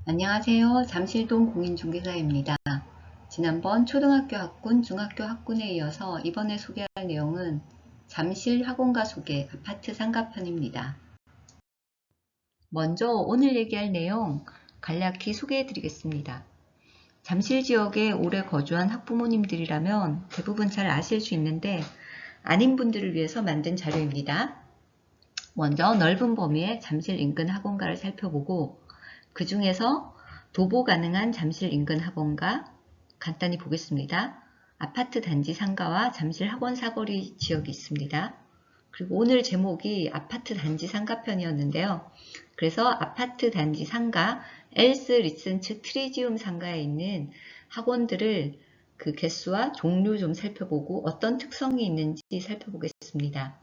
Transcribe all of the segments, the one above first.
안녕하세요. 잠실동 공인중개사입니다. 지난번 초등학교 학군, 중학교 학군에 이어서 이번에 소개할 내용은 잠실 학원가 소개 아파트 상가편입니다. 먼저 오늘 얘기할 내용 간략히 소개해 드리겠습니다. 잠실 지역에 오래 거주한 학부모님들이라면 대부분 잘 아실 수 있는데 아닌 분들을 위해서 만든 자료입니다. 먼저 넓은 범위의 잠실 인근 학원가를 살펴보고 그 중에서 도보 가능한 잠실 인근 학원가 간단히 보겠습니다. 아파트 단지 상가와 잠실 학원 사거리 지역이 있습니다. 그리고 오늘 제목이 아파트 단지 상가편이었는데요. 그래서 아파트 단지 상가, 엘스 리센츠 트리지움 상가에 있는 학원들을 그 개수와 종류 좀 살펴보고 어떤 특성이 있는지 살펴보겠습니다.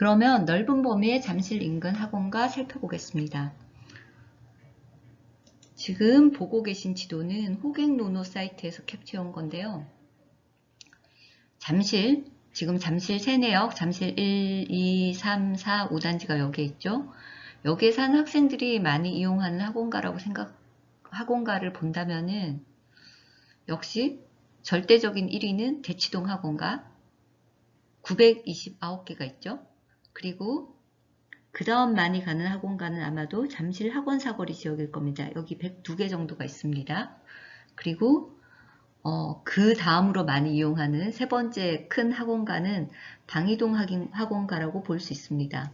그러면 넓은 범위의 잠실 인근 학원가 살펴보겠습니다. 지금 보고 계신 지도는 호객노노 사이트에서 캡처한 건데요. 잠실, 지금 잠실 세내역, 잠실 1, 2, 3, 4, 5단지가 여기에 있죠. 여기에 사는 학생들이 많이 이용하는 학원가를 본다면은 역시 절대적인 1위는 대치동 학원가 929개가 있죠. 그리고 그 다음 많이 가는 학원가는 아마도 잠실 학원 사거리 지역일 겁니다. 여기 102개 정도가 있습니다. 그리고 그 다음으로 많이 이용하는 세 번째 큰 학원가는 방이동 학원가라고 볼 수 있습니다.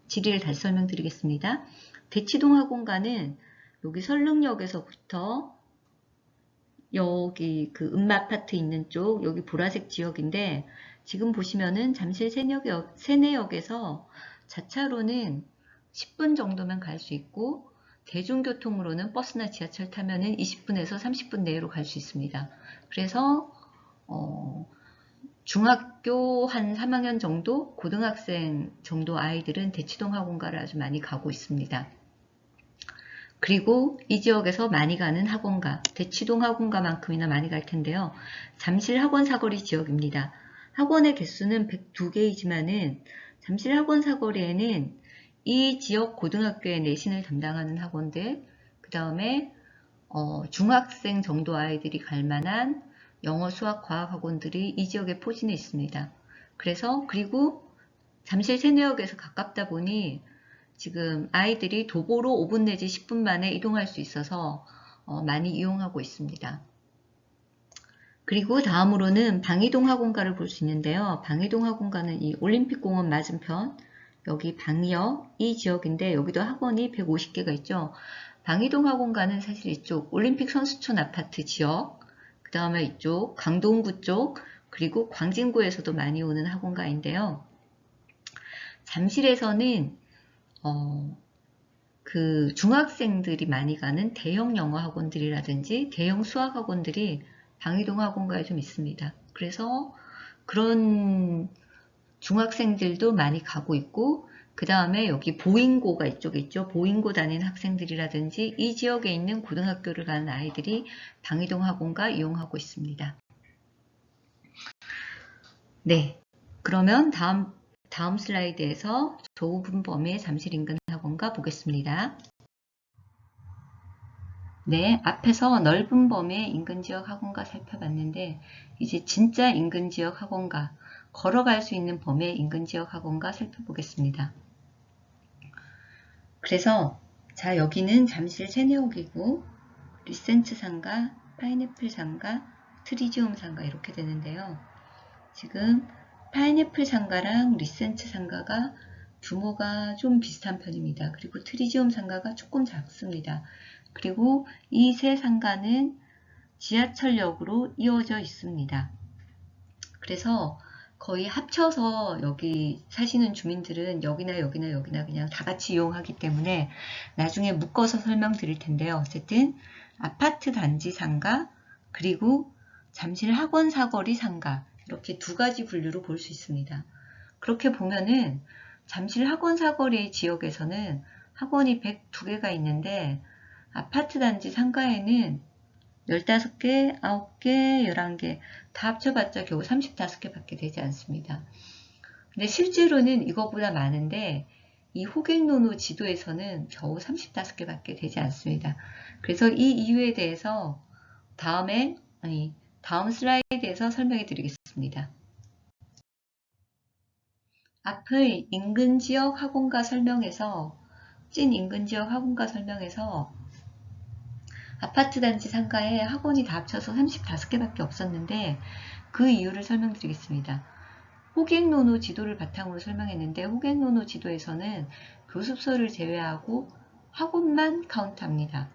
지리를 다시 설명드리겠습니다. 대치동 학원가는 여기 설릉역에서부터 여기 그 음마아파트 있는 쪽 여기 보라색 지역인데 지금 보시면은 잠실 세내역에서 자차로는 10분 정도면 갈 수 있고 대중교통으로는 버스나 지하철 타면은 20분에서 30분 내로 갈 수 있습니다. 그래서 중학교 한 3학년 정도, 고등학생 정도 아이들은 대치동 학원가를 아주 많이 가고 있습니다. 그리고 이 지역에서 많이 가는 학원가, 대치동 학원가만큼이나 많이 갈 텐데요. 잠실 학원 사거리 지역입니다. 학원의 개수는 102개이지만은 잠실 학원 사거리에는 이 지역 고등학교의 내신을 담당하는 학원들, 그 다음에 중학생 정도 아이들이 갈 만한 영어, 수학, 과학 학원들이 이 지역에 포진해 있습니다. 그리고 잠실 세내역에서 가깝다 보니 지금 아이들이 도보로 5분 내지 10분 만에 이동할 수 있어서 많이 이용하고 있습니다. 그리고 다음으로는 방이동 학원가를 볼 수 있는데요. 방이동 학원가는 이 올림픽공원 맞은편 여기 방이역 이 지역인데 여기도 학원이 150개가 있죠. 방이동 학원가는 사실 이쪽 올림픽 선수촌 아파트 지역, 그 다음에 이쪽 강동구 쪽, 그리고 광진구에서도 많이 오는 학원가인데요. 잠실에서는 그 중학생들이 많이 가는 대형 영어 학원들이라든지 대형 수학 학원들이 방이동 학원가에 좀 있습니다. 그래서 그런 중학생들도 많이 가고 있고 그 다음에 여기 보잉고가 이쪽에 있죠. 보잉고 다니는 학생들이라든지 이 지역에 있는 고등학교를 가는 아이들이 방이동 학원가 이용하고 있습니다. 네, 그러면 다음 슬라이드에서 좁은 범위의 잠실 인근 학원가 보겠습니다. 네, 앞에서 넓은 범위의 인근지역 학원가 살펴봤는데 이제 진짜 인근지역 학원가, 걸어갈 수 있는 범위의 인근지역 학원가 살펴보겠습니다. 그래서 자 여기는 잠실 세내역이고 리센츠 상가, 파인애플 상가, 트리지움 상가 이렇게 되는데요. 지금 파인애플 상가랑 리센츠 상가가 규모가 좀 비슷한 편입니다. 그리고 트리지움 상가가 조금 작습니다. 그리고 이 세 상가는 지하철역으로 이어져 있습니다. 그래서 거의 합쳐서 여기 사시는 주민들은 여기나 그냥 다 같이 이용하기 때문에 나중에 묶어서 설명드릴 텐데요. 어쨌든 아파트 단지 상가 그리고 잠실 학원 사거리 상가 이렇게 두 가지 분류로 볼 수 있습니다. 그렇게 보면은 잠실 학원 사거리 지역에서는 학원이 102개가 있는데 아파트 단지 상가에는 15개, 9개, 11개 다 합쳐봤자 겨우 35개 밖에 되지 않습니다. 근데 실제로는 이거보다 많은데 이 호갱노노 지도에서는 겨우 35개밖에 되지 않습니다. 그래서 이 이유에 대해서 다음 슬라이드에서 설명해 드리겠습니다. 앞의 인근지역 학원가 설명에서 아파트 단지 상가에 학원이 다 합쳐서 35개밖에 없었는데 그 이유를 설명드리겠습니다. 호갱노노 지도를 바탕으로 설명했는데 호갱노노 지도에서는 교습소를 제외하고 학원만 카운트합니다.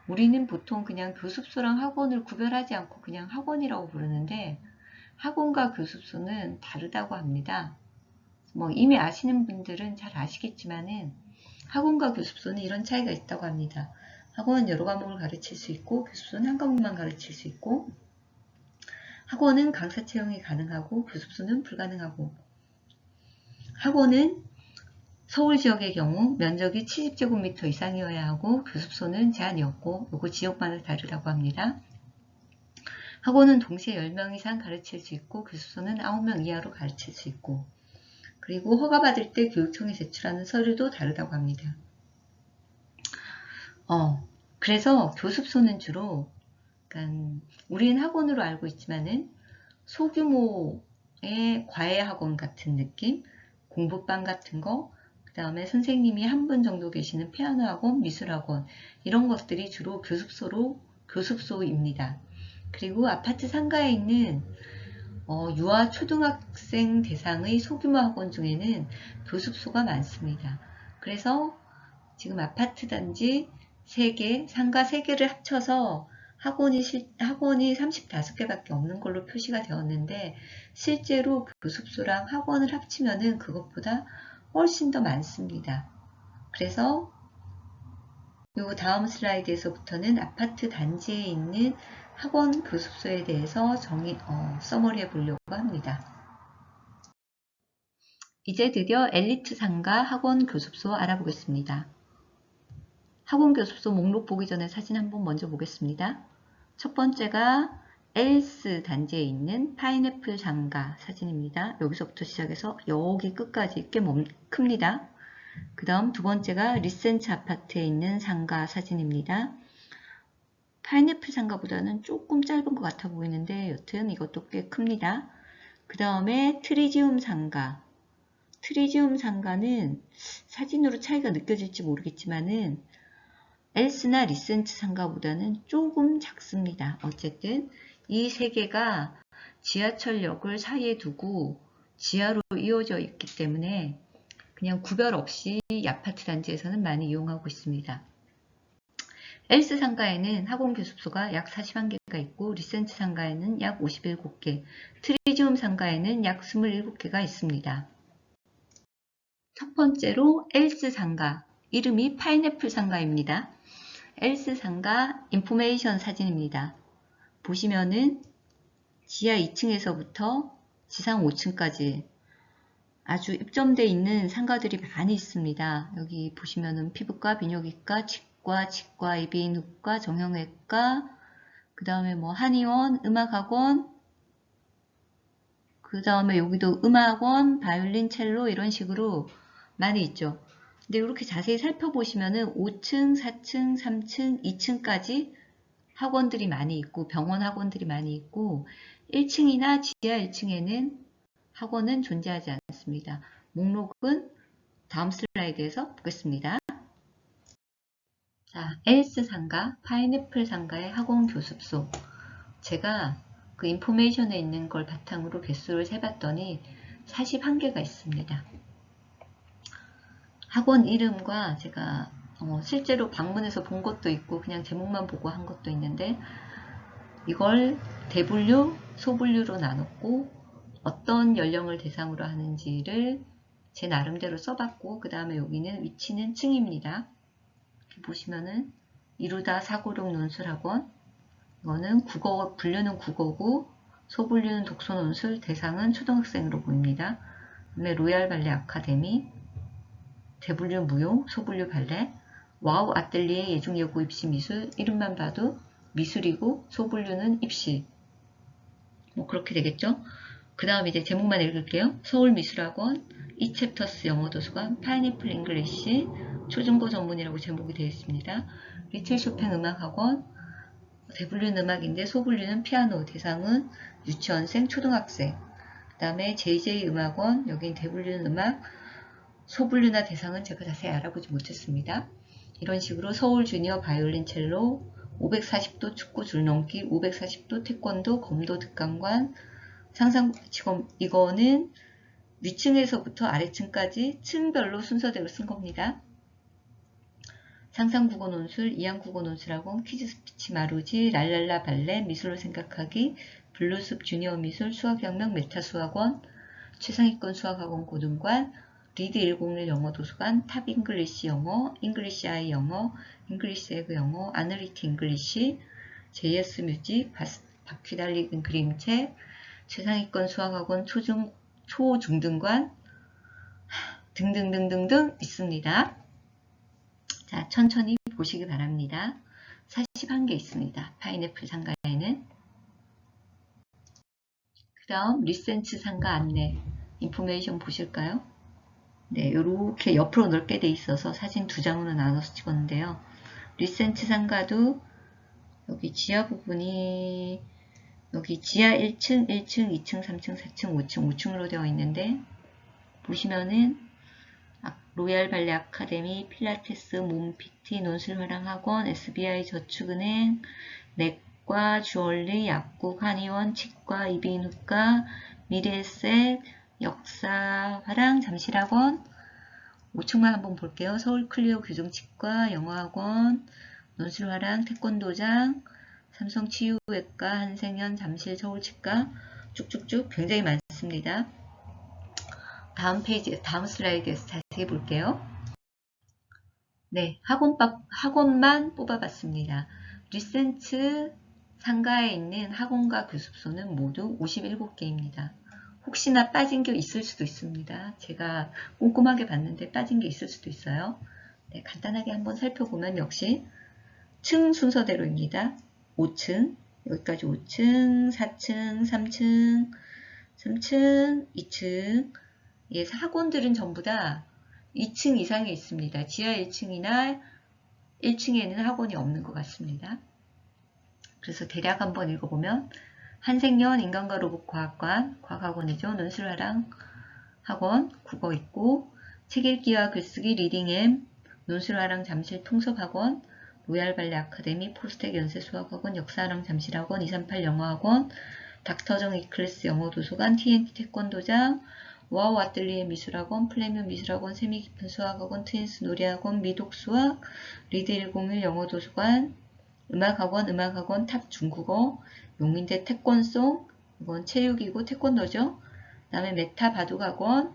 우리는 보통 그냥 교습소랑 학원을 구별하지 않고 그냥 학원이라고 부르는데 학원과 교습소는 다르다고 합니다. 이미 아시는 분들은 잘 아시겠지만은 학원과 교습소는 이런 차이가 있다고 합니다. 학원은 여러 과목을 가르칠 수 있고 교습소는 한 과목만 가르칠 수 있고 학원은 강사 채용이 가능하고 교습소는 불가능하고 학원은 서울 지역의 경우 면적이 70제곱미터 이상이어야 하고 교습소는 제한이 없고 요거 지역마다 다르다고 합니다. 학원은 동시에 10명 이상 가르칠 수 있고 교습소는 9명 이하로 가르칠 수 있고 그리고 허가받을 때 교육청에 제출하는 서류도 다르다고 합니다. 그래서 교습소는 주로 우리는 학원으로 알고 있지만은 소규모의 과외학원 같은 느낌, 공부방 같은 거, 그 다음에 선생님이 한 분 정도 계시는 피아노 학원, 미술학원 이런 것들이 주로 교습소입니다. 그리고 아파트 상가에 있는 유아 초등학생 대상의 소규모 학원 중에는 교습소가 많습니다. 그래서 지금 아파트 단지 3개, 상가 3개를 합쳐서 학원이 35개밖에 없는 걸로 표시가 되었는데 실제로 교습소랑 학원을 합치면은 그것보다 훨씬 더 많습니다. 그래서 요 다음 슬라이드에서부터는 아파트 단지에 있는 학원 교습소에 대해서 서머리해 보려고 합니다. 이제 드디어 엘리트 상가 학원 교습소 알아보겠습니다. 학원 교습소 목록 보기 전에 사진 한번 먼저 보겠습니다. 첫 번째가 엘스 단지에 있는 파인애플 상가 사진입니다. 여기서부터 시작해서 여기 끝까지 꽤 큽니다. 그 다음 두 번째가 리센츠 아파트에 있는 상가 사진입니다. 파인애플 상가보다는 조금 짧은 것 같아 보이는데 여튼 이것도 꽤 큽니다. 그 다음에 트리지움 상가. 트리지움 상가는 사진으로 차이가 느껴질지 모르겠지만은 엘스나 리센츠 상가보다는 조금 작습니다. 어쨌든 이 세 개가 지하철역을 사이에 두고 지하로 이어져 있기 때문에 그냥 구별 없이 이 아파트 단지에서는 많이 이용하고 있습니다. 엘스 상가에는 학원 교습소가 약 41개가 있고 리센츠 상가에는 약 57개, 트리지움 상가에는 약 27개가 있습니다. 첫 번째로 엘스 상가, 이름이 파인애플 상가입니다. 엘스 상가 인포메이션 사진입니다. 보시면은 지하 2층에서부터 지상 5층까지 아주 입점되어 있는 상가들이 많이 있습니다. 여기 보시면은 피부과, 비뇨기과, 치과, 이비인후과, 정형외과, 그 다음에 한의원, 음악학원, 그 다음에 여기도 음악원, 바이올린, 첼로 이런 식으로 많이 있죠. 근데 이렇게 자세히 살펴보시면은 5층, 4층, 3층, 2층까지 학원들이 많이 있고 병원 학원들이 많이 있고 1층이나 지하 1층에는 학원은 존재하지 않습니다. 목록은 다음 슬라이드에서 보겠습니다. 자, 엘스 상가, 파인애플 상가의 학원 교습소. 제가 그 인포메이션에 있는 걸 바탕으로 개수를 세봤더니 41개가 있습니다. 학원 이름과 제가 실제로 방문해서 본 것도 있고 그냥 제목만 보고 한 것도 있는데 이걸 대분류, 소분류로 나눴고 어떤 연령을 대상으로 하는지를 제 나름대로 써봤고 그 다음에 여기는 위치는 층입니다. 이렇게 보시면은 이루다 사고력 논술학원 이거는 국어, 분류는 국어고 소분류는 독서 논술, 대상은 초등학생으로 보입니다. 그다음에 로얄 발레 아카데미 대분류 무용, 소분류 발레, 와우 아뜰리에 예중예고 입시 미술, 이름만 봐도 미술이고 소분류는 입시. 그렇게 되겠죠. 그 다음 이제 제목만 읽을게요. 서울미술학원, 이챕터스 영어도서관, 파인애플 잉글리시, 초중고 전문이라고 제목이 되어 있습니다. 리틀 쇼팽 음악학원, 대분류는 음악인데 소분류는 피아노, 대상은 유치원생, 초등학생. 그 다음에 JJ 음악원, 여긴 대분류는 음악, 소분류나 대상은 제가 자세히 알아보지 못했습니다. 이런 식으로 서울 주니어 바이올린 첼로, 540도 축구 줄넘기, 540도 태권도, 검도 득강관, 상상치검, 이거는 위층에서부터 아래층까지 층별로 순서대로 쓴 겁니다. 상상국어 논술, 이항국어 논술학원, 퀴즈 스피치 마루지, 랄랄라 발레, 미술로 생각하기, 블루숲 주니어 미술, 수학혁명 메타수학원, 최상위권 수학학원 고등관, 리드 101 영어 도서관, 탑 잉글리시 영어, 잉글리시 아이 영어, 잉글리시 에그 영어, 아너리티 잉글리시, JS 뮤직, 바퀴달린 그림책, 최상위권 수학학원 초중등관 등등등등등 있습니다. 자, 천천히 보시기 바랍니다. 41개 있습니다. 파인애플 상가에는. 그다음 리센츠 상가 안내 인포메이션 보실까요? 네, 이렇게 옆으로 넓게 돼 있어서 사진 2장으로 나눠서 찍었는데요. 리센츠 상가도 여기 지하 부분이 여기 지하 1층, 1층, 2층, 3층, 4층, 5층, 5층으로 되어 있는데 보시면은 로얄 발레 아카데미, 필라테스, 몸 PT, 논술화랑학원, SBI 저축은행, 내과, 주얼리, 약국, 한의원, 치과, 이비인후과, 미래에셋, 역사, 화랑, 잠실학원. 5층만 한번 볼게요. 서울 클리오 교정치과, 영어학원, 논술화랑, 태권도장, 삼성 치유외과, 한생연, 잠실 서울치과 쭉쭉쭉 굉장히 많습니다. 다음 페이지, 다음 슬라이드에서 자세히 볼게요. 네, 학원만 뽑아봤습니다. 리센츠 상가에 있는 학원과 교습소는 모두 57개입니다. 혹시나 빠진 게 있을 수도 있습니다. 제가 꼼꼼하게 봤는데 빠진 게 있을 수도 있어요. 네, 간단하게 한번 살펴보면 역시 층 순서대로입니다. 5층, 여기까지 5층, 4층, 3층, 2층. 예, 학원들은 전부 다 2층 이상에 있습니다. 지하 1층이나 1층에는 학원이 없는 것 같습니다. 그래서 대략 한번 읽어보면 한생연 인간과 로봇과학관, 과학학원이죠. 논술화랑 학원, 국어 있고 책 읽기와 글쓰기 리딩엠, 논술화랑 잠실 통섭학원, 로얄 발레 아카데미, 포스텍 연세수학학원, 역사랑 잠실학원, 238 영어학원, 닥터정 이클래스 영어도서관, TNT 태권도장, 와우 아뜰리에 미술학원, 플레이면 미술학원, 세미깊은 수학학원, 트윈스 놀이학원, 미독수학, 리드 101 영어도서관, 음악학원, 탑 중국어, 용인대 태권송, 이건 체육이고 태권도죠. 그 다음에 메타 바둑학원,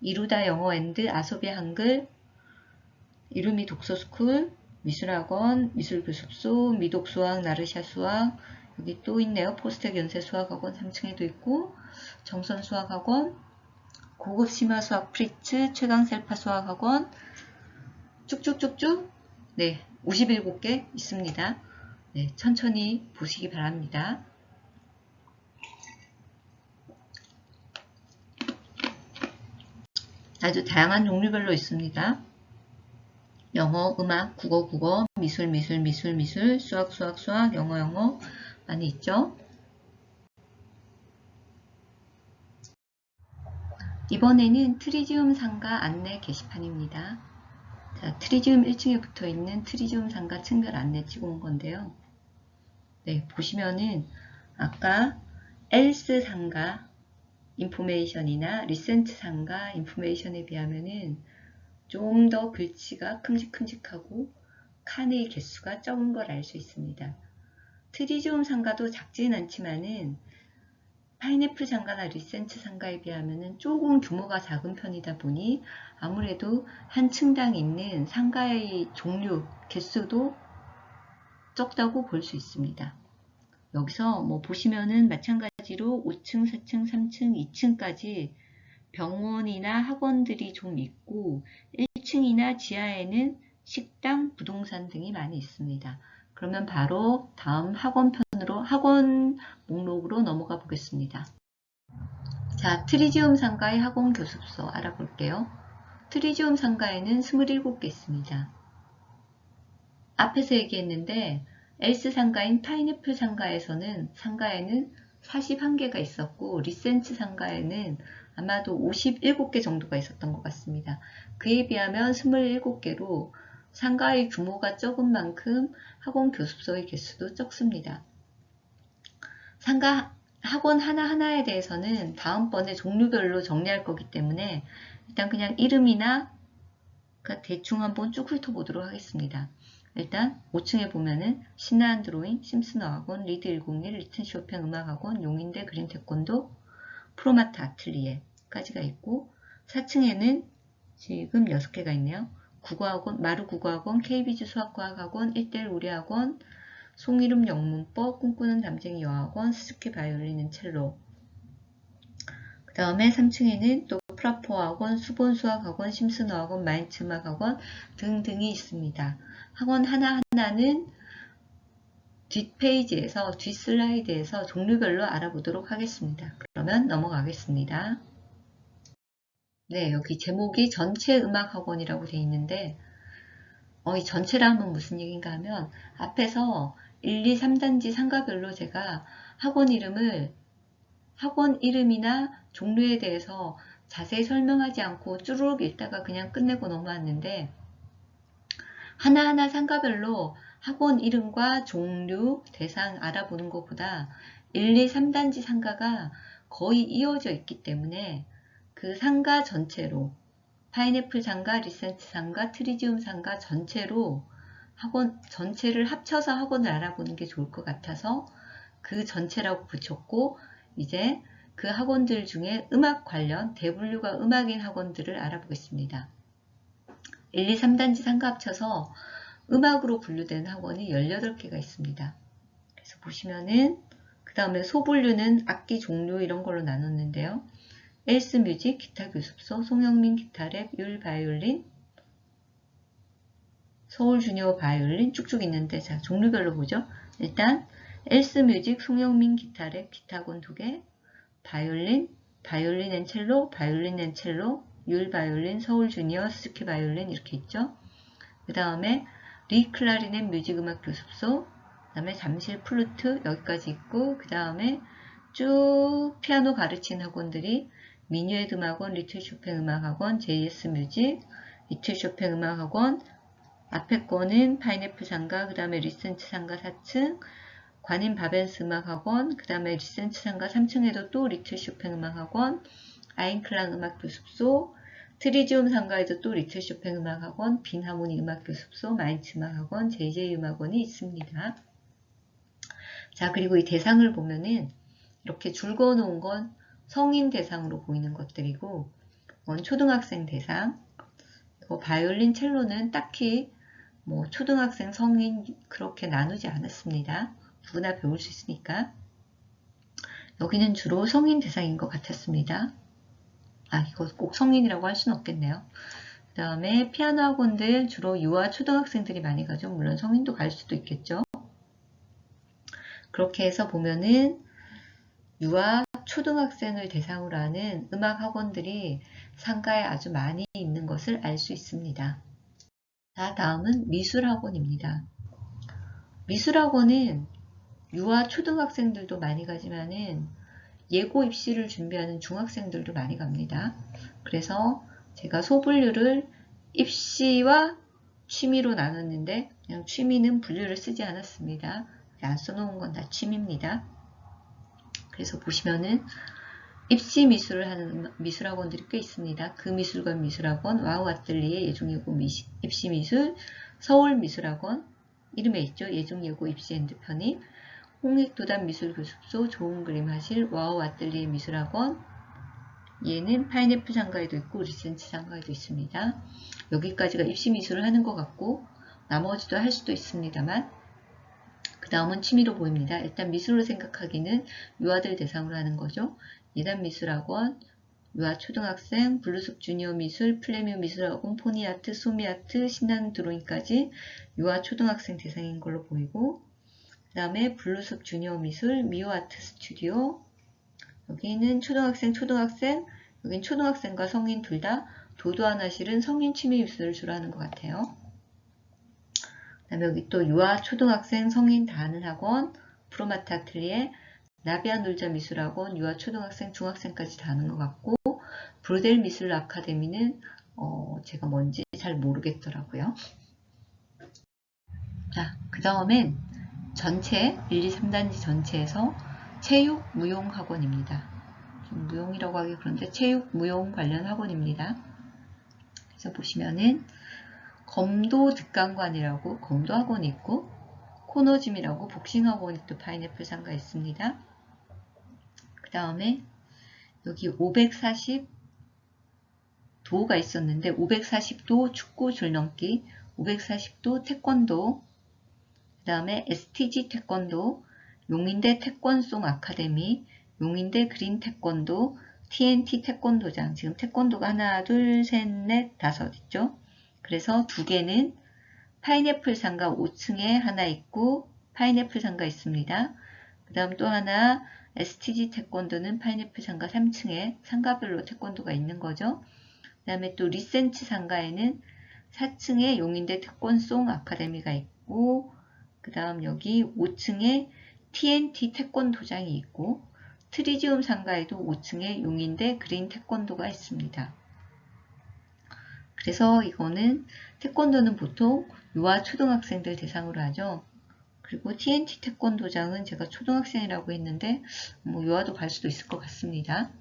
이루다 영어앤드, 아소비 한글, 이루미 독서스쿨, 미술학원, 미술교습소, 미독수학, 나르샤 수학, 여기 또 있네요. 포스텍 연세수학학원 3층에도 있고, 정선수학학원, 고급 심화수학 프리츠, 최강셀파 수학학원, 쭉쭉쭉쭉, 네, 57개 있습니다. 네, 천천히 보시기 바랍니다. 아주 다양한 종류별로 있습니다. 영어, 음악, 국어, 미술, 수학, 영어 많이 있죠. 이번에는 트리지움 상가 안내 게시판입니다. 자, 트리지움 1층에 붙어 있는 트리지움 상가 층별 안내 찍어온 건데요. 네, 보시면은 아까 엘스 상가 인포메이션이나 리센트 상가 인포메이션에 비하면은 좀 더 글씨가 큼직큼직하고 칸의 개수가 적은 걸 알 수 있습니다. 트리지움 상가도 작지는 않지만은 파인애플 상가나 리센트 상가에 비하면 조금 규모가 작은 편이다 보니 아무래도 한 층당 있는 상가의 종류, 개수도 적다고 볼 수 있습니다. 여기서 뭐 보시면은 마찬가지로 5층, 4층, 3층, 2층까지 병원이나 학원들이 좀 있고 1층이나 지하에는 식당, 부동산 등이 많이 있습니다. 그러면 바로 다음 학원 목록으로 넘어가 보겠습니다. 자, 트리지움 상가의 학원 교습소 알아볼게요. 트리지움 상가에는 27개 있습니다. 앞에서 얘기했는데 엘스 상가인 파인애플 상가에는 41개가 있었고 리센츠 상가에는 아마도 57개 정도가 있었던 것 같습니다. 그에 비하면 27개로 상가의 규모가 적은 만큼 학원 교습소의 개수도 적습니다. 상가 학원 하나하나에 대해서는 다음번에 종류별로 정리할 거기 때문에 일단 그냥 이름이나 대충 한번 쭉 훑어보도록 하겠습니다. 일단 5층에 보면은 신나한 드로잉, 심슨 어학원, 리드 101, 리튼 쇼팽 음악학원, 용인대 그린 태권도, 프로마트 아틀리에까지가 있고 4층에는 지금 6개가 있네요. 국어학원, 마루 국어학원, KB주 수학과학학원, 1대1 우리학원, 송이름 영문법, 꿈꾸는 담쟁이 여학원, 스즈키 바이올린 첼로. 그 다음에 3층에는 또 프라포학원, 수본 수학학원, 심슨 어학원, 마인츠 음악학원 등등이 있습니다. 학원 하나하나는 뒷페이지에서, 뒷슬라이드에서 종류별로 알아보도록 하겠습니다. 그러면 넘어가겠습니다. 네, 여기 제목이 전체 음악학원이라고 되어 있는데 이 전체라 하면 무슨 얘기인가 하면 앞에서 1, 2, 3단지 상가별로 제가 학원 이름이나 종류에 대해서 자세히 설명하지 않고 쭈루룩 읽다가 그냥 끝내고 넘어왔는데 하나하나 상가별로 학원 이름과 종류, 대상 알아보는 것보다 1, 2, 3단지 상가가 거의 이어져 있기 때문에 그 상가 전체로 파인애플 상가, 리센트 상가, 트리지움 상가 전체로 학원 전체를 합쳐서 학원을 알아보는 게 좋을 것 같아서 그 전체라고 붙였고 이제 그 학원들 중에 음악 관련 대분류가 음악인 학원들을 알아보겠습니다. 1, 2, 3단지 상가 합쳐서 음악으로 분류된 학원이 18개가 있습니다. 그래서 보시면은 그 다음에 소분류는 악기 종류 이런 걸로 나눴는데요. 엘스 뮤직, 기타 교습소, 송영민 기타랩, 율 바이올린, 서울 주니어 바이올린 쭉쭉 있는데 자 종류별로 보죠. 일단 엘스 뮤직, 송영민 기타랩, 기타곤 2개, 바이올린, 바이올린 앤 첼로, 바이올린 앤 첼로, 율 바이올린, 서울 주니어, 스즈키 바이올린 이렇게 있죠. 그 다음에 리 클라리넷 뮤직음악 교습소, 그 다음에 잠실 플루트 여기까지 있고 그 다음에 쭉 피아노 가르치는 학원들이 미뉴엣 음악원, 리틀 쇼팽 음악학원, JS 뮤직, 리틀 쇼팽 음악학원, 앞에 거는 파인애플 상가, 그 다음에 리센츠 상가 4층, 관인 바벤스 음악학원, 그 다음에 리센츠 상가 3층에도 또 리틀 쇼팽 음악학원, 아인클랑 음악교습소, 트리지움 상가에도 또 리틀 쇼팽 음악학원, 빈하모니 음악교습소, 마인츠 음악학원, JJ 음악원이 있습니다. 자, 그리고 이 대상을 보면은 이렇게 줄 그어놓은 건 성인 대상으로 보이는 것들이고 이건 초등학생 대상, 바이올린, 첼로는 딱히 뭐 초등학생, 성인 그렇게 나누지 않았습니다. 누구나 배울 수 있으니까. 여기는 주로 성인 대상인 것 같았습니다. 이거 꼭 성인이라고 할 수는 없겠네요. 그 다음에 피아노 학원들 주로 유아 초등학생들이 많이 가죠. 물론 성인도 갈 수도 있겠죠. 그렇게 해서 보면은 유아 초등학생을 대상으로 하는 음악 학원들이 상가에 아주 많이 있는 것을 알 수 있습니다. 자, 다음은 미술학원입니다. 미술학원은 유아 초등학생들도 많이 가지만은 예고 입시를 준비하는 중학생들도 많이 갑니다. 그래서 제가 소분류를 입시와 취미로 나눴는데 그냥 취미는 분류를 쓰지 않았습니다. 안 써놓은 건 다 취미입니다. 그래서 보시면은 입시 미술을 하는 미술학원들이 꽤 있습니다. 금미술관 미술학원, 와우 아틀리에 예종예고 입시 미술, 서울 미술학원 이름에 있죠. 예종예고 입시 앤드 편입, 홍익도단 미술교습소, 좋은 그림 하실, 와우 아틀리에 미술학원, 얘는 파인애플 상가에도 있고 리센츠 상가에도 있습니다. 여기까지가 입시 미술을 하는 것 같고 나머지도 할 수도 있습니다만 그 다음은 취미로 보입니다. 일단 미술로 생각하기는 유아들 대상으로 하는 거죠. 예단 미술학원, 유아 초등학생, 블루숲 주니어 미술, 플레뮤 미술학원, 포니아트, 소미아트, 신나는 드로잉까지 유아 초등학생 대상인 걸로 보이고 그 다음에 블루숲 주니어 미술, 미오 아트 스튜디오, 여기는 초등학생, 여긴 초등학생과 성인 둘 다 도도하나실은 성인 취미 미술을 주로 하는 것 같아요. 그 다음에 여기 또 유아, 초등학생, 성인 다 하는 학원, 프로마트 아틀리에, 나비아 놀자 미술학원, 유아, 초등학생, 중학생까지 다 하는 것 같고, 브로델 미술 아카데미는 제가 뭔지 잘 모르겠더라고요. 자, 그 다음엔 전체 1, 2, 3단지 전체에서 체육, 무용 학원입니다. 좀 무용이라고 하기 그런데 체육, 무용 관련 학원입니다. 그래서 보시면은 검도 득강관이라고 검도 학원이 있고 코너짐이라고 복싱 학원이 또 파인애플 상가 있습니다. 그 다음에 여기 540도가 있었는데 540도 축구 줄넘기, 540도 태권도, 그 다음에 STG 태권도, 용인대 태권송 아카데미, 용인대 그린 태권도, TNT 태권도장. 지금 태권도가 하나, 둘, 셋, 넷, 다섯 있죠. 그래서 두 개는 파인애플 상가 5층에 하나 있고 파인애플 상가 있습니다. 그 다음 또 하나 STG 태권도는 파인애플 상가 3층에 상가별로 태권도가 있는 거죠. 그 다음에 또 리센츠 상가에는 4층에 용인대 태권송 아카데미가 있고 그 다음 여기 5층에 TNT 태권도장이 있고 트리지움 상가에도 5층에 용인대 그린 태권도가 있습니다. 그래서 이거는 태권도는 보통 유아 초등학생들 대상으로 하죠. 그리고 TNT 태권도장은 제가 초등학생이라고 했는데 뭐 유아도 갈 수도 있을 것 같습니다.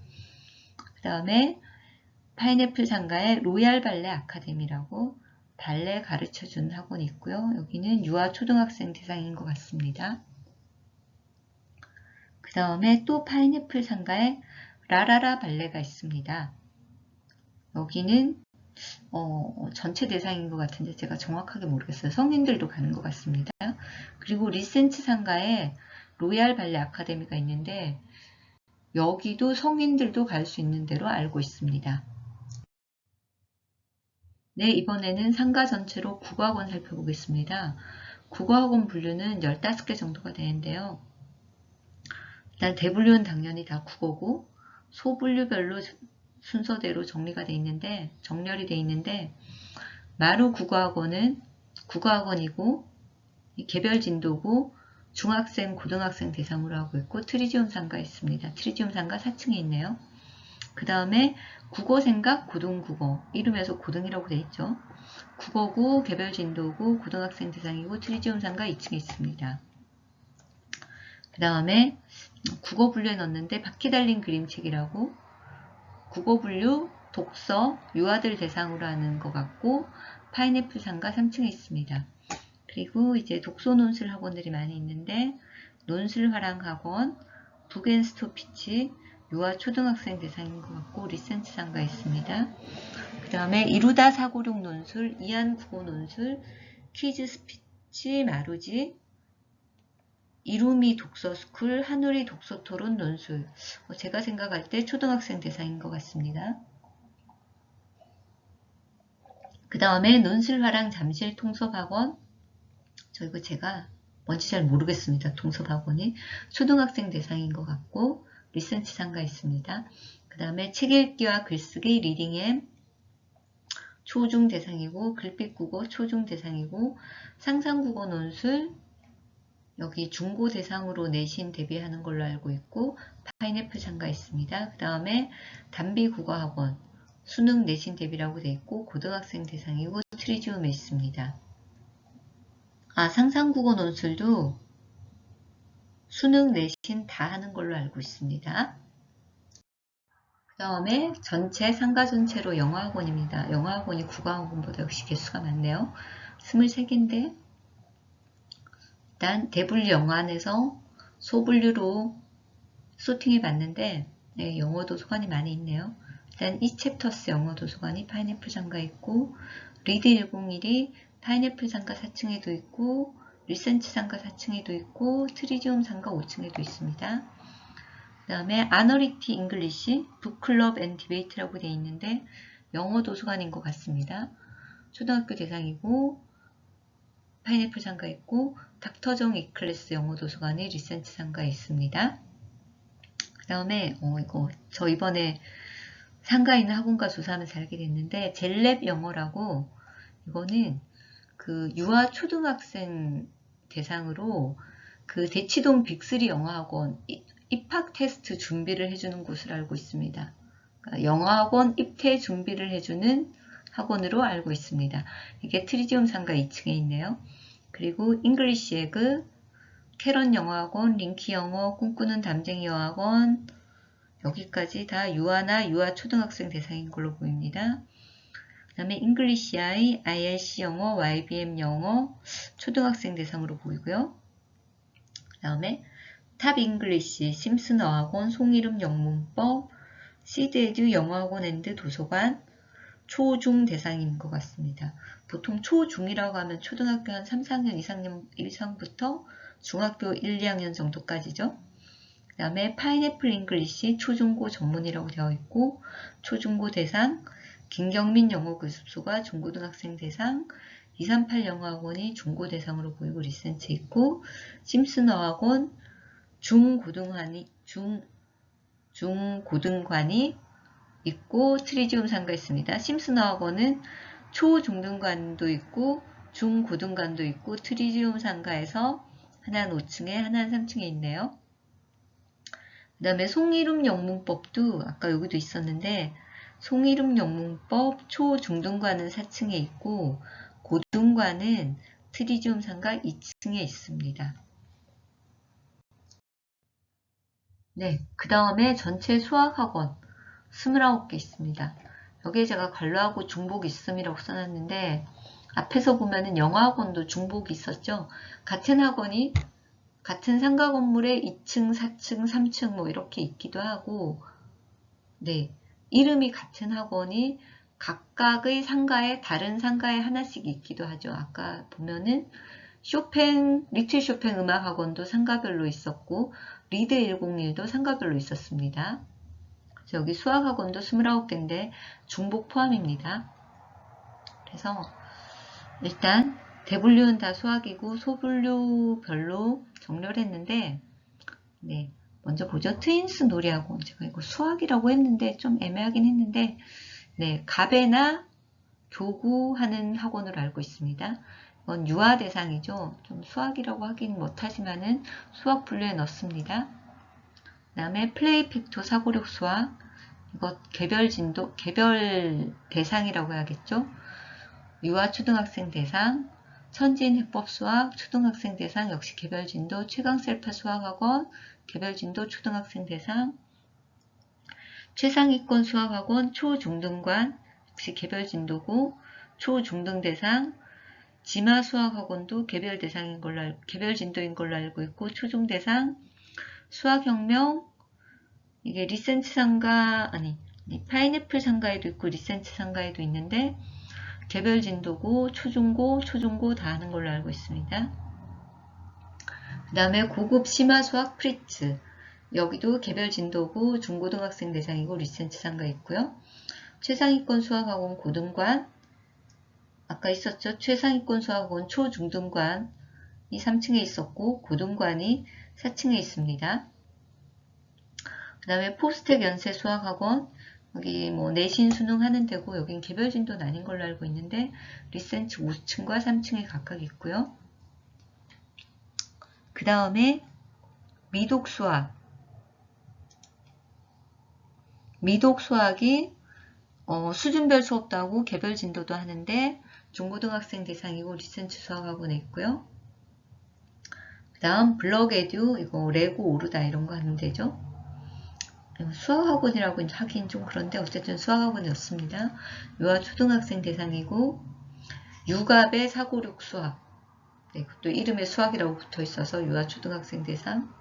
그 다음에 파인애플 상가에 로얄 발레 아카데미라고 발레 가르쳐주는 학원이 있고요. 여기는 유아 초등학생 대상인 것 같습니다. 그 다음에 또 파인애플 상가에 라라라 발레가 있습니다. 여기는 전체 대상인 것 같은데 제가 정확하게 모르겠어요. 성인들도 가는 것 같습니다. 그리고 리센츠 상가에 로얄 발레 아카데미가 있는데 여기도 성인들도 갈 수 있는 대로 알고 있습니다. 네, 이번에는 상가 전체로 국어학원 살펴보겠습니다. 국어학원 분류는 15개 정도가 되는데요. 일단 대분류는 당연히 다 국어고 소분류별로 순서대로 정리가 돼 있는데 정렬이 돼 있는데 마루 국어학원은 국어학원이고 개별 진도고 중학생, 고등학생 대상으로 하고 있고 트리지움 상가 있습니다. 트리지움 상가 4층에 있네요. 그 다음에 국어생각 고등국어 이름에서 고등이라고 돼 있죠. 국어고 개별 진도고 고등학생 대상이고 트리지움 상가 2층에 있습니다. 그 다음에 국어 분류에 넣었는데 바퀴 달린 그림책이라고 국어 분류 독서 유아들 대상으로 하는 것 같고 파인애플 상가 3층에 있습니다. 그리고 이제 독서 논술 학원들이 많이 있는데 논술 화랑 학원, 북앤스토피치 유아 초등학생 대상인 것 같고 리센츠 상가 있습니다. 그 다음에 이루다 사고력 논술, 이안 국어 논술, 퀴즈 스피치 마루지, 이루미 독서스쿨, 한우리 독서토론 논술. 제가 생각할 때 초등학생 대상인 것 같습니다. 그 다음에 논술화랑 잠실 통섭학원. 이거 제가 뭔지 잘 모르겠습니다. 통섭학원이. 초등학생 대상인 것 같고 리센치 상가 있습니다. 그 다음에 책 읽기와 글쓰기 리딩엠 초중 대상이고 글빛국어 초중 대상이고 상상국어 논술 여기 중고 대상으로 내신 대비하는 걸로 알고 있고 파인애플 상가 있습니다. 그 다음에 단비국어학원 수능 내신 대비라고 되어 있고 고등학생 대상이고 트리지움에 있습니다. 상상국어 논술도 수능 내신 다 하는 걸로 알고 있습니다. 그 다음에 전체 상가 전체로 영어학원입니다. 영어학원이 국어학원보다 역시 개수가 많네요. 23개인데 일단 대분류 영어안에서 소분류로 소팅해 봤는데 네, 영어 도서관이 많이 있네요. 일단 이챕터스 영어 도서관이 파인애플 상가 있고 리드 101이 파인애플 상가 4층에도 있고 리센치 상가 4층에도 있고 트리지움 상가 5층에도 있습니다. 그 다음에 아너리티 잉글리시 북클럽 앤 디베이트라고 되어 있는데 영어 도서관인 것 같습니다. 초등학교 대상이고 파인애플 상가 있고 닥터정 이클래스 영어 도서관에 리센치 상가 있습니다. 그 그 다음에 이거 저 이번에 상가에 있는 학원가 조사하면서 알게 됐는데 젤랩 영어라고 이거는 그 유아 초등학생 대상으로 그 대치동 빅3 영어학원 입학 테스트 준비를 해주는 곳을 알고 있습니다. 그러니까 영어학원 입퇴 준비를 해주는 학원으로 알고 있습니다. 이게 트리지움 상가 2층에 있네요. 그리고 잉글리시 에그, 캐런 영어학원, 링키 영어, 꿈꾸는 담쟁이 영어학원 여기까지 다 유아나 유아 초등학생 대상인 걸로 보입니다. 그 다음에 잉글리시 아이, IRC 영어, YBM 영어 초등학생 대상으로 보이고요. 그 다음에 탑 잉글리시, 심슨 어학원, 송이름 영문법, 시드에듀 영어학원 앤드 도서관, 초중 대상인 것 같습니다. 보통 초중이라고 하면 초등학교 한 3, 4학년 이상부터 중학교 1, 2학년 정도까지죠. 그 다음에 파인애플 잉글리시 초중고 전문이라고 되어 있고 초중고 대상, 김경민 영어교습소가 중고등학생 대상, 238 영어학원이 중고 대상으로 보이고 리센치 있고 심슨 어학원 중고등관이 있고 트리지움 상가 있습니다. 심슨 어학원은 초중등관도 있고 중고등관도 있고 트리지움 상가에서 하나는 5층에 하나는 3층에 있네요. 그 다음에 송이름 영문법도 아까 여기도 있었는데 송이름 영문법 초중등관은 4층에 있고 고등관은 트리지움 상가 2층에 있습니다. 네, 그 다음에 전체 수학학원 29개 있습니다. 여기에 제가 관로하고 중복 있음이라고 써놨는데 앞에서 보면은 영어학원도 중복이 있었죠. 같은 학원이 같은 상가 건물에 2층, 4층, 3층 뭐 이렇게 있기도 하고 네, 이름이 같은 학원이 각각의 상가에 다른 상가에 하나씩 있기도 하죠. 아까 보면은 리틀 쇼팽 음악학원도 상가별로 있었고 리드 101도 상가별로 있었습니다. 그래서 여기 수학학원도 29개인데 중복 포함입니다. 그래서 일단 대분류는 다 수학이고 소분류별로 정렬 했는데 네, 먼저 보죠. 트윈스 놀이학원. 제가 이거 수학이라고 했는데 좀 애매하긴 했는데 네, 가베나 교구하는 학원으로 알고 있습니다. 이건 유아 대상이죠. 좀 수학이라고 하긴 못하지만은 수학 분류에 넣습니다. 그 다음에 플레이 팩토 사고력 수학. 이거 개별 대상이라고 해야겠죠. 유아 초등학생 대상, 천진 해법 수학, 초등학생 대상 역시 개별 진도, 최강 셀파 수학학원, 개별 진도 초등학생 대상, 최상위권 수학학원, 초중등관, 역시 개별 진도고, 초중등 대상, 지마 수학학원도 개별 진도인 걸로 알고 있고, 초중 대상, 수학혁명, 이게 리센치 상가, 파인애플 상가에도 있고, 리센치 상가에도 있는데, 개별 진도고, 초중고 다 하는 걸로 알고 있습니다. 그 다음에 고급 심화 수학 프리츠. 여기도 개별 진도고, 중고등학생 대상이고, 리센치 상가 있고요. 최상위권 수학학원 고등관. 아까 있었죠? 최상위권 수학학원 초중등관이 3층에 있었고, 고등관이 4층에 있습니다. 그 다음에 포스텍 연세 수학학원. 여기 뭐 내신 수능 하는 데고 여긴 개별 진도는 아닌 걸로 알고 있는데 리센치 5층과 3층에 각각 있고요. 그 다음에 미독 수학. 미독 수학이 수준별 수업도 하고 개별 진도도 하는데 중고등학생 대상이고 리센치 수학학원에 있고요. 그 다음 블럭 에듀 이거 레고 오르다 이런 거 하는 데죠. 수학학원이라고 하긴 좀 그런데 어쨌든 수학학원이었습니다. 유아 초등학생 대상이고 유갑의 사고력 수학. 네, 또 이름에 수학이라고 붙어 있어서 유아 초등학생 대상.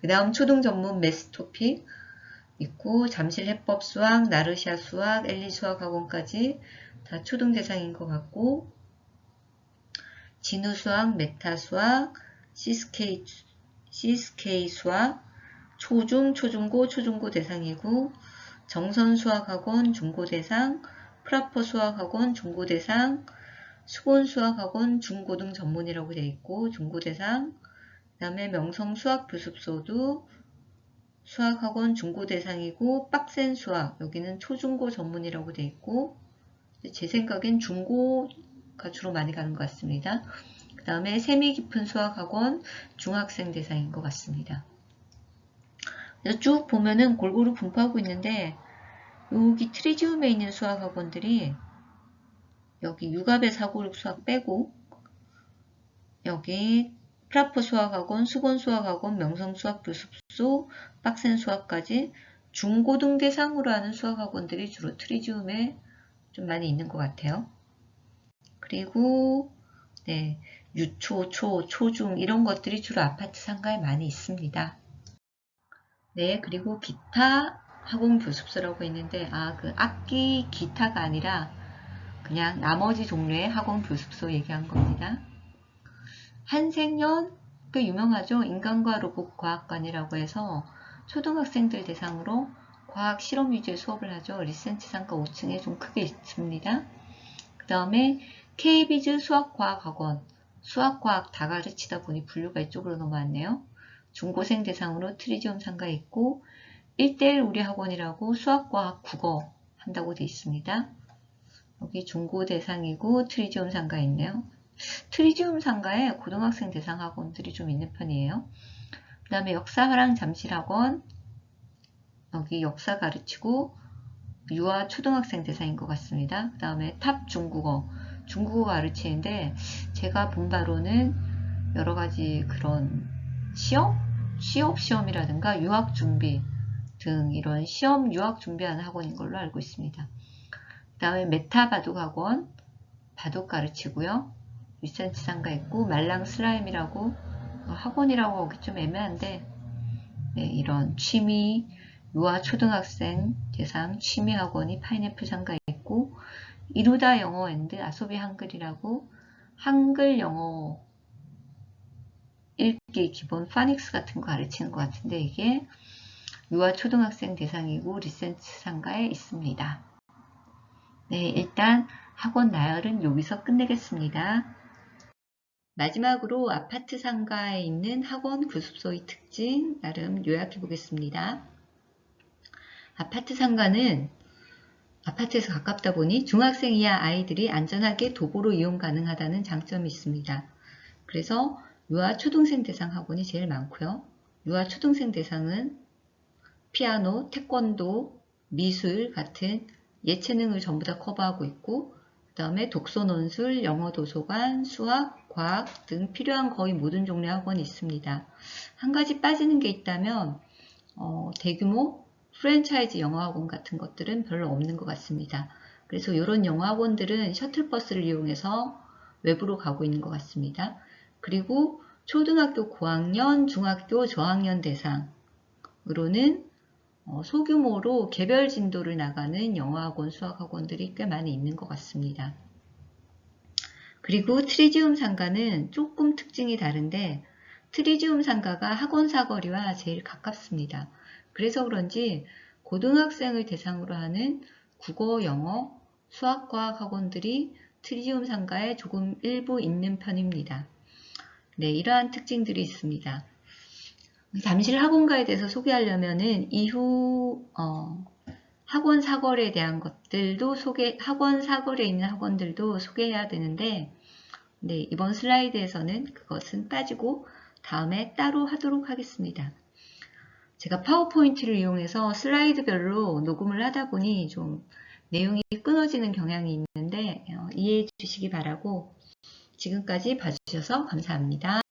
그 다음 초등 전문 매스 토픽 있고 잠실 해법 수학, 나르샤 수학, 엘리 수학학원까지 다 초등 대상인 것 같고 진우 수학, 메타 수학, 시스케이 수학, 초중, 초중고, 초중고 대상이고 정선 수학학원 중고 대상, 프라퍼 수학학원 중고 대상, 수본 수학학원 중고등 전문이라고 되어 있고 중고 대상, 그 다음에 명성 수학 교습소도 수학학원 중고 대상이고 빡센 수학, 여기는 초중고 전문이라고 되어 있고 제 생각엔 중고가 주로 많이 가는 것 같습니다. 그 다음에 세미 깊은 수학학원 중학생 대상인 것 같습니다. 쭉 보면은 골고루 분포하고 있는데 여기 트리지움에 있는 수학학원들이 여기 육압의 496 수학 빼고 여기 프라포 수학학원, 수본 수학학원, 명성 수학 교습소, 빡센 수학까지 중고등 대상으로 하는 수학학원들이 주로 트리지움에 좀 많이 있는 것 같아요. 그리고 네, 유초, 초, 초중 이런 것들이 주로 아파트 상가에 많이 있습니다. 네, 그리고 기타 학원 교습소라고 있는데 그 악기 기타가 아니라 그냥 나머지 종류의 학원 교습소 얘기한 겁니다. 한생연 꽤 유명하죠. 인간과 로봇 과학관이라고 해서 초등학생들 대상으로 과학 실험 위주의 수업을 하죠. 리센치 상가 5층에 좀 크게 있습니다. 그 다음에 KB즈 수학과학학원, 수학과학 다 가르치다 보니 분류가 이쪽으로 넘어왔네요. 중고생 대상으로 트리지움 상가에 있고 1대1 우리 학원이라고 수학과학 국어 한다고 되어 있습니다. 여기 중고 대상이고 트리지움 상가에 있네요. 트리지움 상가에 고등학생 대상 학원들이 좀 있는 편이에요. 그 다음에 역사화랑 잠실학원, 여기 역사 가르치고 유아 초등학생 대상인 것 같습니다. 그 다음에 탑 중국어, 중국어 가르치는데 제가 본 바로는 여러 가지 그런 취업 시험이라든가 유학 준비 등 이런 시험 유학 준비하는 학원인 걸로 알고 있습니다. 그 다음에 메타 바둑 학원, 바둑 가르치고요. 리센치 상가 있고 말랑 슬라임이라고 학원이라고 하기 좀 애매한데 네, 이런 취미 유아 초등학생 대상 취미 학원이 파인애플 상가 있고 이루다 영어 앤드 아소비 한글이라고 한글 영어 읽기 기본 파닉스 같은 거 가르치는 것 같은데 이게 유아 초등학생 대상이고 리센치 상가에 있습니다. 네, 일단 학원 나열은 여기서 끝내겠습니다. 마지막으로 아파트 상가에 있는 학원 교습소의 특징 나름 요약해 보겠습니다. 아파트 상가는 아파트에서 가깝다 보니 중학생 이하 아이들이 안전하게 도보로 이용 가능하다는 장점이 있습니다. 그래서 유아 초등생 대상 학원이 제일 많고요. 유아 초등생 대상은 피아노, 태권도, 미술 같은 예체능을 전부 다 커버하고 있고 그 다음에 독서 논술, 영어 도서관, 수학, 과학 등 필요한 거의 모든 종류의 학원이 있습니다. 한 가지 빠지는 게 있다면 대규모 프랜차이즈 영어학원 같은 것들은 별로 없는 것 같습니다. 그래서 이런 영어학원들은 셔틀버스를 이용해서 외부로 가고 있는 것 같습니다. 그리고 초등학교 고학년, 중학교 저학년 대상으로는 소규모로 개별 진도를 나가는 영어학원, 수학학원들이 꽤 많이 있는 것 같습니다. 그리고 트리지움 상가는 조금 특징이 다른데 트리지움 상가가 학원 사거리와 제일 가깝습니다. 그래서 그런지 고등학생을 대상으로 하는 국어, 영어, 수학과학 학원들이 트리지움 상가에 조금 일부 있는 편입니다. 네, 이러한 특징들이 있습니다. 잠실 학원가에 대해서 소개하려면은 이후 학원 사거리에 대한 것들도 학원 사거리에 있는 학원들도 소개해야 되는데 네, 이번 슬라이드에서는 그것은 빠지고 다음에 따로 하도록 하겠습니다. 제가 파워포인트를 이용해서 슬라이드별로 녹음을 하다 보니 좀 내용이 끊어지는 경향이 있는데 이해해 주시기 바라고 지금까지 봐주셔서 감사합니다.